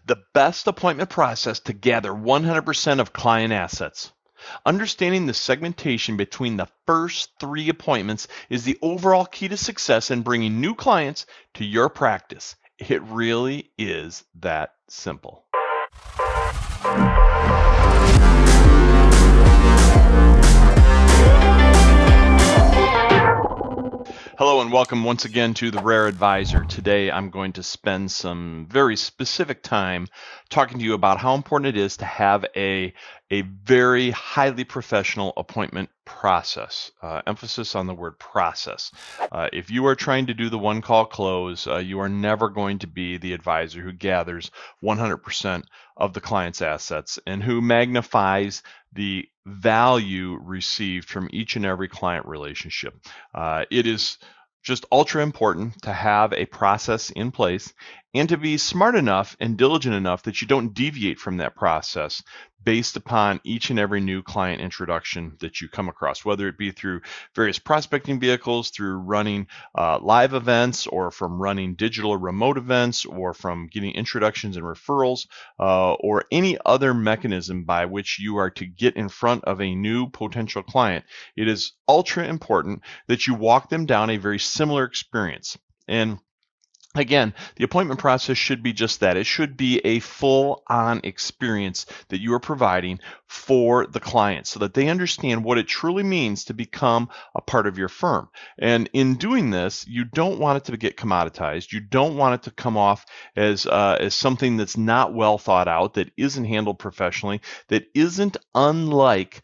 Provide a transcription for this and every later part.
The best appointment process to gather 100% of client assets. Understanding the segmentation between the first 3 appointments is the overall key to success in bringing new clients to your practice. It really is that simple. Hello and welcome once again to The Rare Advisor. Today I'm going to spend some very specific time talking to you about how important it is to have a very highly professional appointment process. Emphasis on the word process. If you are trying to do the one-call close, you are never going to be the advisor who gathers 100% of the client's assets and who magnifies the value received from each and every client relationship. It is just ultra important to have a process in place and to be smart enough and diligent enough that you don't deviate from that process based upon each and every new client introduction that you come across, whether it be through various prospecting vehicles, through running live events, or from running digital or remote events, or from getting introductions and referrals, or any other mechanism by which you are to get in front of a new potential client. It is ultra important that you walk them down a very similar experience. And again, the appointment process should be just that. It should be a full-on experience that you are providing for the client so that they understand what it truly means to become a part of your firm. And in doing this, you don't want it to get commoditized. You don't want it to come off as something that's not well thought out, that isn't handled professionally, that isn't unlike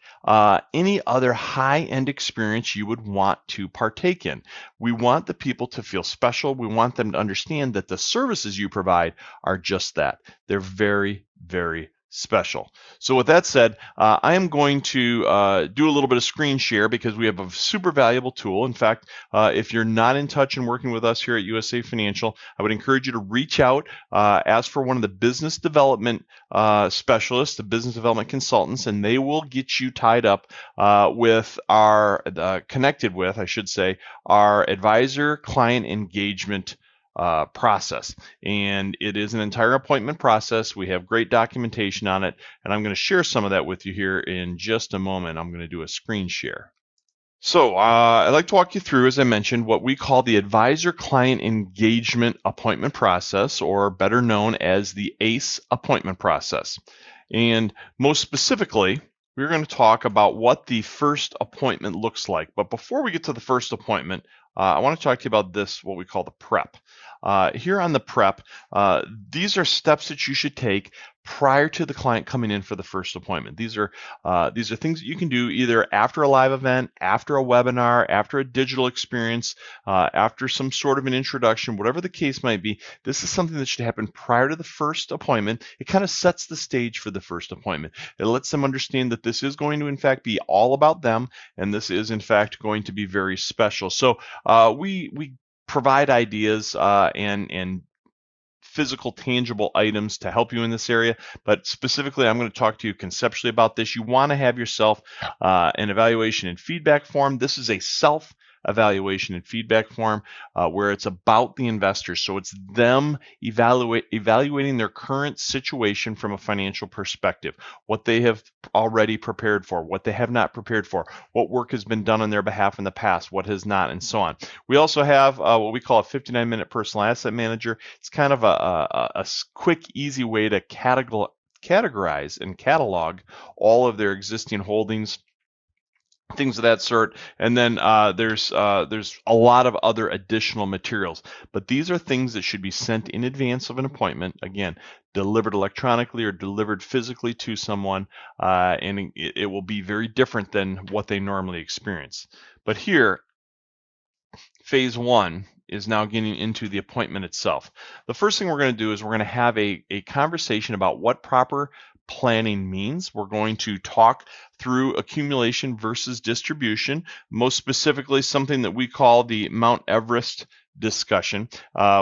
any other high-end experience you would want to partake in. We want the people to feel special. We want them to understand that the services you provide are just that. They're very, very special. So with that said, I am going to do a little bit of screen share because we have a super valuable tool. In fact, if you're not in touch and working with us here at USA Financial, I would encourage you to reach out, ask for one of the business development specialists, the business development consultants, and they will get you tied up with connected with, I should say, our advisor client engagement process. And it is an entire appointment process. We have great documentation on it, and I'm going to share some of that with you here in just a moment. I'm going to do a screen share. So I'd like to walk you through, as I mentioned, what we call the advisor client engagement appointment process, or better known as the ACE appointment process. And most specifically, we're going to talk about what the first appointment looks like. But before we get to the first appointment, I want to talk to you about this, what we call the prep. Here on the prep, these are steps that you should take prior to the client coming in for the first appointment. These are things that you can do either after a live event, after a webinar, after a digital experience, after some sort of an introduction, whatever the case might be. This is something that should happen prior to the first appointment. It kind of sets the stage for the first appointment. It lets them understand that this is going to, in fact, be all about them, and this is, in fact, going to be very special. So we provide ideas and physical, tangible items to help you in this area, but specifically, I'm going to talk to you conceptually about this. You want to have yourself an evaluation and feedback form. This is a self-evaluation and feedback form where it's about the investors. So it's them evaluating their current situation from a financial perspective, what they have already prepared for, what they have not prepared for, what work has been done on their behalf in the past, what has not, and so on. We also have what we call a 59-minute personal asset manager. It's kind of a quick, easy way to categorize and catalog all of their existing holdings, things of that sort. And then there's a lot of other additional materials, but these are things that should be sent in advance of an appointment, again, delivered electronically or delivered physically to someone, and it will be very different than what they normally experience. But here, phase one is now getting into the appointment itself. The first thing we're going to do is we're going to have a conversation about what proper planning means. We're going to talk through accumulation versus distribution, most specifically something that we call the Mount Everest discussion.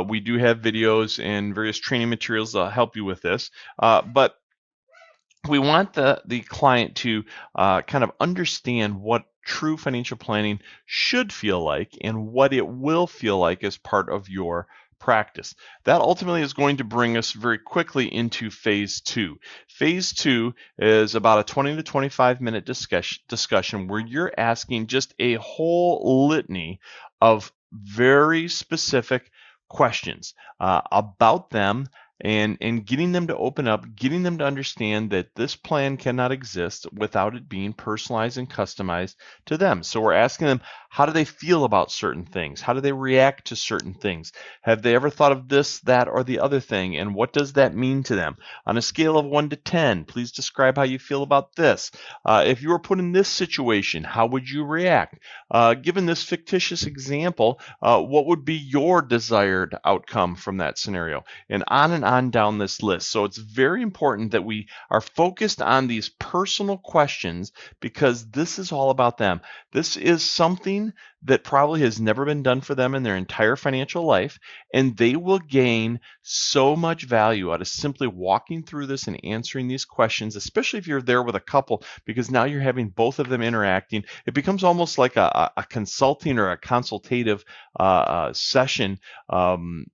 We do have videos and various training materials that help you with this, but we want the client to kind of understand what true financial planning should feel like and what it will feel like as part of your practice. That ultimately is going to bring us very quickly into phase two. Phase two is about a 20 to 25 minute discussion where you're asking just a whole litany of very specific questions about them, and getting them to open up, getting them to understand that this plan cannot exist without it being personalized and customized to them. So we're asking them, how do they feel about certain things? How do they react to certain things? Have they ever thought of this, that, or the other thing? And what does that mean to them? On a scale of 1 to 10, please describe how you feel about this. If you were put in this situation, how would you react? Given this fictitious example, what would be your desired outcome from that scenario? And on down this list. So it's very important that we are focused on these personal questions, because this is all about them. This is something that probably has never been done for them in their entire financial life, and they will gain so much value out of simply walking through this and answering these questions, especially if you're there with a couple, because now you're having both of them interacting. It becomes almost like a consulting or a consultative session,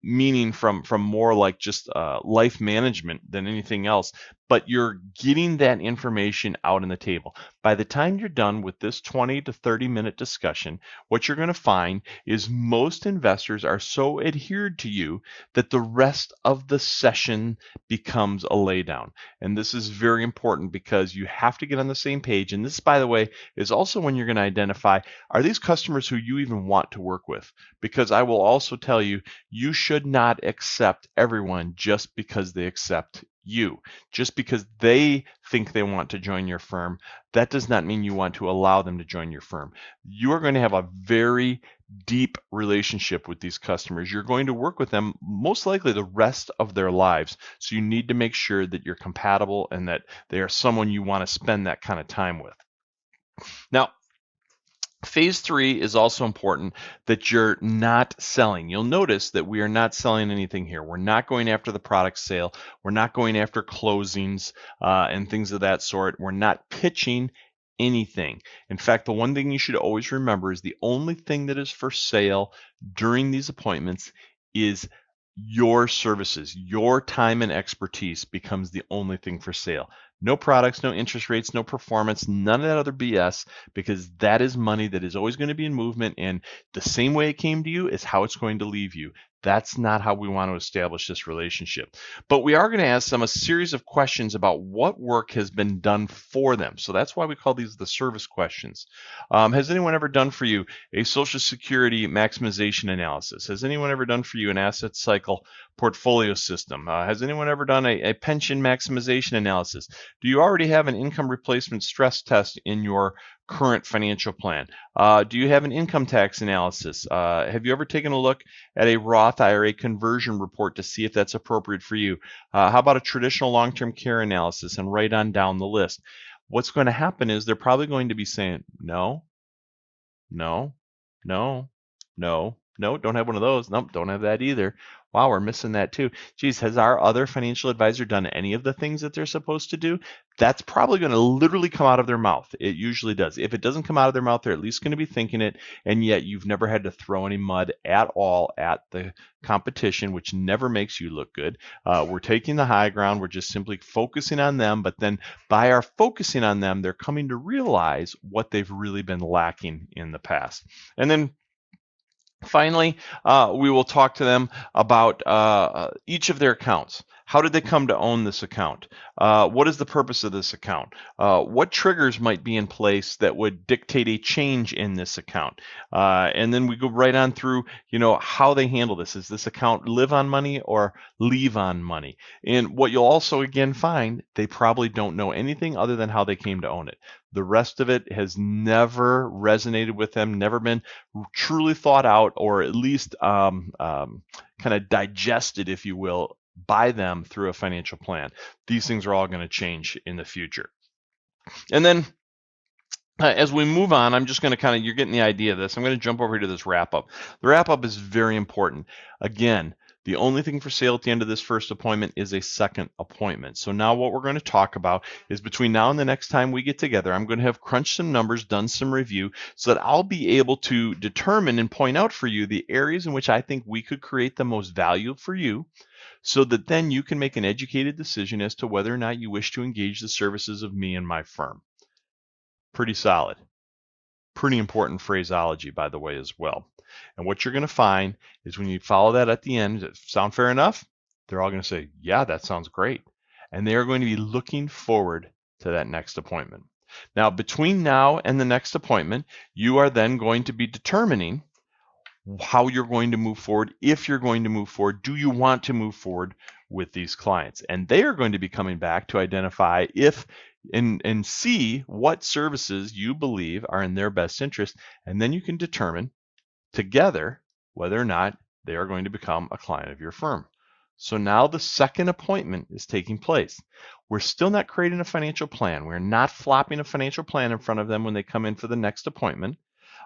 meaning from more like just life management than anything else. But you're getting that information out on the table. By the time you're done with this 20 to 30 minute discussion, what you're going to find is most investors are so adhered to you that the rest of the session becomes a laydown. And this is very important because you have to get on the same page. And this, by the way, is also when you're going to identify, are these customers who you even want to work with? Because I will also tell you, you should not accept everyone just because they accept you. Just because they think they want to join your firm, that does not mean you want to allow them to join your firm. You are going to have a very deep relationship with these customers. You're going to work with them most likely the rest of their lives. So you need to make sure that you're compatible and that they are someone you want to spend that kind of time with. Now, phase three is also important that you're not selling. You'll notice that we are not selling anything here. We're not going after the product sale. We're not going after closings and things of that sort. We're not pitching anything. In fact, the one thing you should always remember is the only thing that is for sale during these appointments is your services. Your time and expertise becomes the only thing for sale. No products, no interest rates, no performance, none of that other BS, because that is money that is always going to be in movement, and the same way it came to you is how it's going to leave you. That's not how we want to establish this relationship. But we are going to ask them a series of questions about what work has been done for them. So that's why we call these the service questions. Has anyone ever done for you a Social Security maximization analysis? Has anyone ever done for you an asset cycle portfolio system? Has anyone ever done a pension maximization analysis? Do you already have an income replacement stress test in your current financial plan? Do you have an income tax analysis? Have you ever taken a look at a Roth IRA conversion report to see if that's appropriate for you? How about a traditional long-term care analysis, and right on down the list? What's going to happen is they're probably going to be saying, no, no, no, no, no, don't have one of those. Nope, don't have that either. Wow, we're missing that too. Geez, has our other financial advisor done any of the things that they're supposed to do? That's probably going to literally come out of their mouth. It usually does. If it doesn't come out of their mouth, they're at least going to be thinking it, and yet you've never had to throw any mud at all at the competition, which never makes you look good. We're taking the high ground. We're just simply focusing on them, but then by our focusing on them, they're coming to realize what they've really been lacking in the past. And then finally, we will talk to them about each of their accounts. How did they come to own this account? What is the purpose of this account? What triggers might be in place that would dictate a change in this account? And then we go right on through, how they handle this. Is this account live on money or leave on money? And what you'll also again find, they probably don't know anything other than how they came to own it. The rest of it has never resonated with them, never been truly thought out, or at least kind of digested, if you will, by them through a financial plan. These things are all going to change in the future. And then as we move on, I'm just going to you're getting the idea of this. I'm going to jump over to this wrap up. The wrap up is very important. Again, The only thing for sale at the end of this first appointment is a second appointment. So now what we're going to talk about is between now and the next time we get together, I'm going to have crunched some numbers, done some review, so that I'll be able to determine and point out for you the areas in which I think we could create the most value for you, so that then you can make an educated decision as to whether or not you wish to engage the services of me and my firm. Pretty solid. Pretty important phraseology, by the way, as well. And what you're going to find is when you follow that at the end, does it sound fair enough? They're all going to say, yeah, that sounds great. And they are going to be looking forward to that next appointment. Now, between now and the next appointment, you are then going to be determining how you're going to move forward. If you're going to move forward, do you want to move forward with these clients? And they are going to be coming back to identify if and see what services you believe are in their best interest, and then you can determine together whether or not they are going to become a client of your firm. So now the second appointment is taking place. We're still not creating a financial plan. We're not flopping a financial plan in front of them when they come in for the next appointment.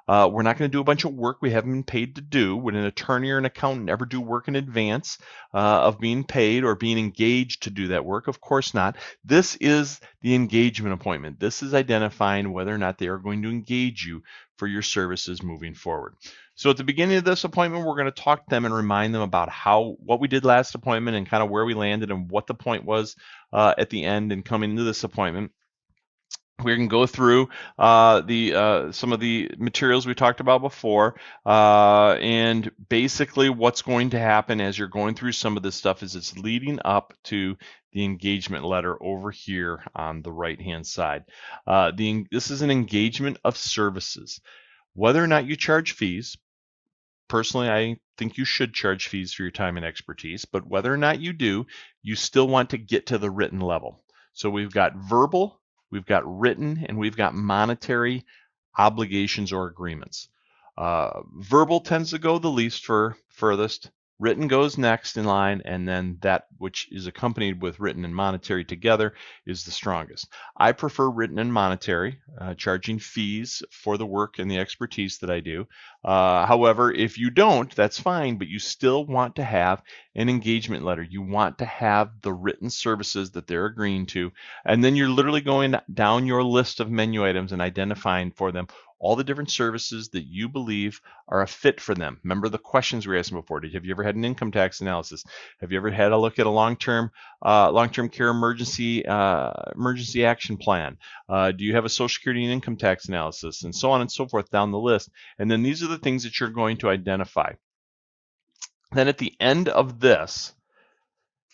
We're not going to do a bunch of work we haven't been paid to do. Would an attorney or an accountant ever do work in advance of being paid or being engaged to do that work? Of course not. This is the engagement appointment. This is identifying whether or not they are going to engage you for your services moving forward. So at the beginning of this appointment, we're going to talk to them and remind them about what we did last appointment and kind of where we landed and what the point was at the end and coming into this appointment. We can go through some of the materials we talked about before, and basically what's going to happen as you're going through some of this stuff is it's leading up to the engagement letter over here on the right-hand side. This is an engagement of services. Whether or not you charge fees, personally, I think you should charge fees for your time and expertise, but whether or not you do, you still want to get to the written level. So we've got verbal, we've got written, and we've got monetary obligations or agreements. Verbal tends to go the least furthest. Written goes next in line, and then that which is accompanied with written and monetary together is the strongest. I prefer written and monetary, charging fees for the work and the expertise that I do. However, if you don't, that's fine, but you still want to have an engagement letter. You want to have the written services that they're agreeing to, and then you're literally going down your list of menu items and identifying for them all the different services that you believe are a fit for them. Remember the questions we were asking before. Have you ever had an income tax analysis? Have you ever had a look at a long-term care emergency action plan? Do you have a Social Security and income tax analysis? And so on and so forth down the list. And then these are the things that you're going to identify. Then at the end of this,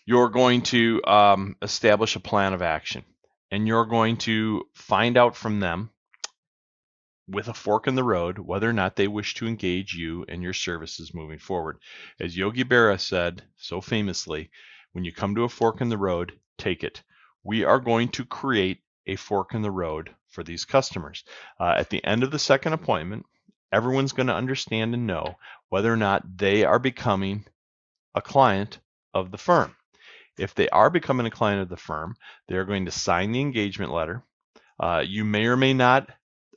you're going to establish a plan of action. And you're going to find out from them, with a fork in the road, whether or not they wish to engage you and your services moving forward. As Yogi Berra said so famously, when you come to a fork in the road, take it. We are going to create a fork in the road for these customers. At the end of the second appointment, everyone's going to understand and know whether or not they are becoming a client of the firm. If they are becoming a client of the firm, they're going to sign the engagement letter. You may or may not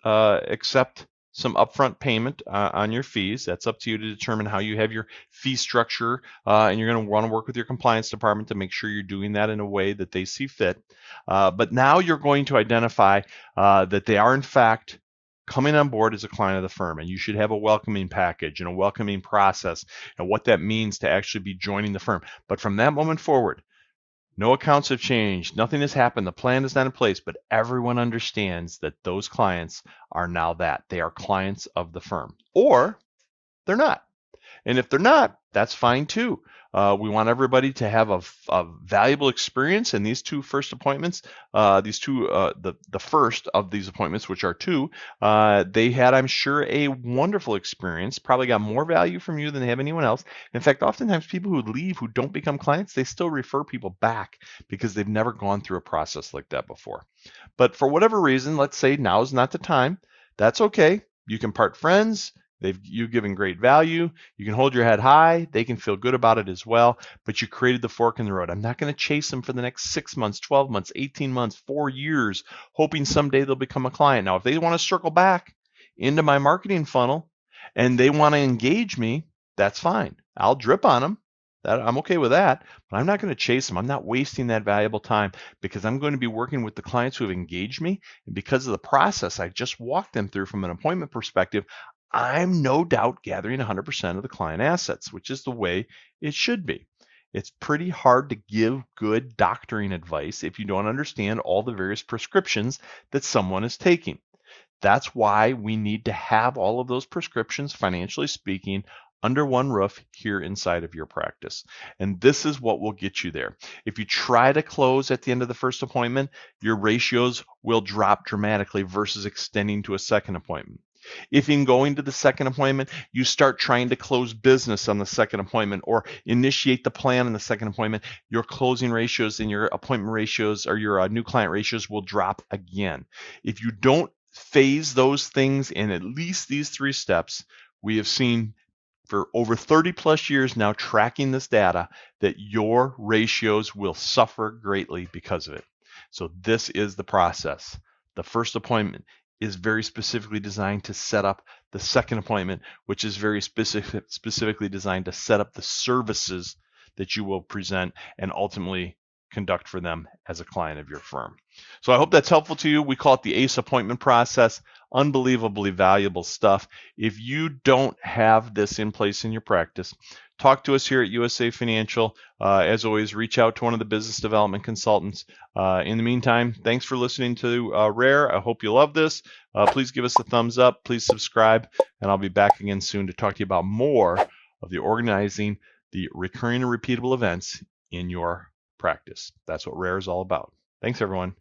accept some upfront payment on your fees. That's up to you to determine how you have your fee structure, and you're going to want to work with your compliance department to make sure you're doing that in a way that they see fit. But now you're going to identify that they are in fact coming on board as a client of the firm, and you should have a welcoming package and a welcoming process and what that means to actually be joining the firm. But from that moment forward, no accounts have changed. Nothing has happened. The plan is not in place, but everyone understands that those clients are now that. They are clients of the firm, or they're not. And if they're not, that's fine too. We want everybody to have a valuable experience in these two first appointments. The first of these appointments, which are two, they had, I'm sure, a wonderful experience. Probably got more value from you than they have anyone else. In fact, oftentimes people who leave, who don't become clients, they still refer people back because they've never gone through a process like that before. But for whatever reason, let's say now is not the time. That's okay. You can part friends. You've given great value. You can hold your head high. They can feel good about it as well. But you created the fork in the road. I'm not going to chase them for the next 6 months, 12 months, 18 months, 4 years, hoping someday they'll become a client. Now, if they want to circle back into my marketing funnel and they want to engage me, that's fine. I'll drip on them. I'm okay with that, but I'm not going to chase them. I'm not wasting that valuable time because I'm going to be working with the clients who have engaged me. And because of the process I just walked them through from an appointment perspective, I'm no doubt gathering 100% of the client assets, which is the way it should be. It's pretty hard to give good doctoring advice if you don't understand all the various prescriptions that someone is taking. That's why we need to have all of those prescriptions, financially speaking, under one roof here inside of your practice. And this is what will get you there. If you try to close at the end of the first appointment, your ratios will drop dramatically versus extending to a second appointment. If in going to the second appointment, you start trying to close business on the second appointment or initiate the plan in the second appointment, your closing ratios and your appointment ratios or your new client ratios will drop again. If you don't phase those things in at least these 3 steps, we have seen for over 30 plus years now tracking this data that your ratios will suffer greatly because of it. So this is the process. The first appointment is very specifically designed to set up the second appointment, which is very specifically designed to set up the services that you will present and ultimately conduct for them as a client of your firm. So I hope that's helpful to you. We call it the ACE appointment process. Unbelievably valuable stuff. If you don't have this in place in your practice, talk to us here at USA Financial. As always, reach out to one of the business development consultants. In the meantime, thanks for listening to Rare. I hope you love this. Please give us a thumbs up. Please subscribe. And I'll be back again soon to talk to you about more of the organizing the recurring and repeatable events in your practice. That's what Rare is all about. Thanks, everyone.